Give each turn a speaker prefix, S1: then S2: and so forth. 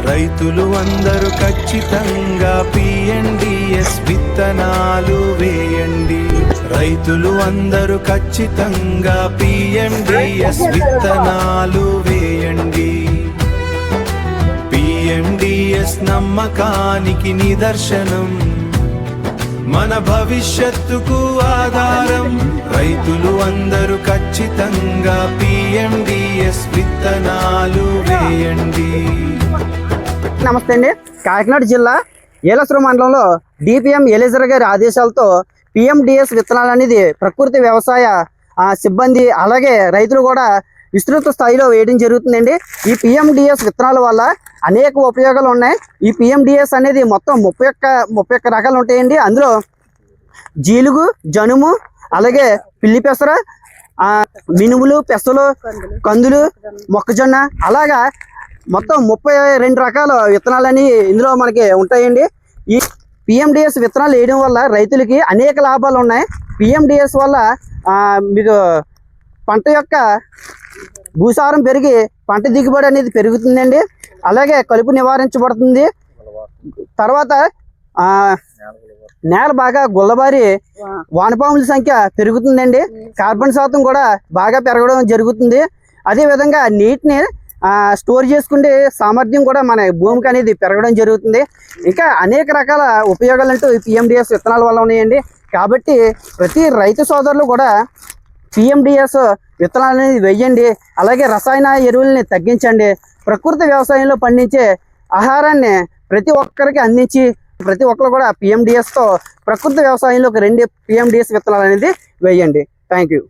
S1: రైతులు అందరూ ఖచ్చితంగా PNDS విత్తనాలు వేయండి. రైతులు అందరూ ఖచ్చితంగా PNDS విత్తనాలు వేయండి. PNDS నమ్మకానికి నిదర్శనం, మన భవిష్యత్తుకు ఆధారం. రైతులు అందరూ ఖచ్చితంగా PNDS విత్తనాలు వేయండి.
S2: నమస్తే అండి. కాకినాడ జిల్లా ఏలసూరు మండలంలో DPM ఎలిజర్ గారి ఆదేశాలతో PMDS విత్తనాలు అనేది ప్రకృతి వ్యవసాయ సిబ్బంది అలాగే రైతులు కూడా విస్తృత స్థాయిలో వేయడం జరుగుతుందండి. ఈ PMDS విత్తనాల వల్ల అనేక ఉపయోగాలు ఉన్నాయి. ఈ PMDS అనేది మొత్తం 31 రకాలు ఉంటాయండి. అందులో జీలుగు, జనుము, అలాగే పిల్లి పెసర, మినుములు, పెసలు, కందులు, మొక్కజొన్న, అలాగా మొత్తం 32 రకాల విత్తనాలని ఇందులో మనకి ఉంటాయండి. ఈ PMDS విత్తనాలు వేయడం వల్ల రైతులకి అనేక లాభాలు ఉన్నాయి. PMDS వల్ల మీకు పంట యొక్క భూసారం పెరిగి పంట దిగుబడి అనేది పెరుగుతుందండి. అలాగే కలుపు నివారించబడుతుంది. తర్వాత నేల బాగా గుల్లబారి వానపాముల సంఖ్య పెరుగుతుందండి. కార్బన్ శాతం కూడా బాగా పెరగడం జరుగుతుంది. అదేవిధంగా నీటిని స్టోర్ చేసుకునే సామర్థ్యం కూడా మన భూమికి అనేది పెరగడం జరుగుతుంది. ఇంకా అనేక రకాల ఉపయోగాలు అంటూ PMDS విత్తనాల వల్ల ఉన్నాయండి. కాబట్టి ప్రతి రైతు సోదరులు కూడా PMDS విత్తనాలు అనేది వేయండి. అలాగే రసాయన ఎరువుల్ని తగ్గించండి. ప్రకృతి వ్యవసాయంలో పండించే ఆహారాన్ని ప్రతి ఒక్కరికి అందించి ప్రతి ఒక్కరు కూడా PMDSతో ప్రకృతి వ్యవసాయంలోకి 2 PMDS విత్తనాలు అనేది వేయండి. Thank you.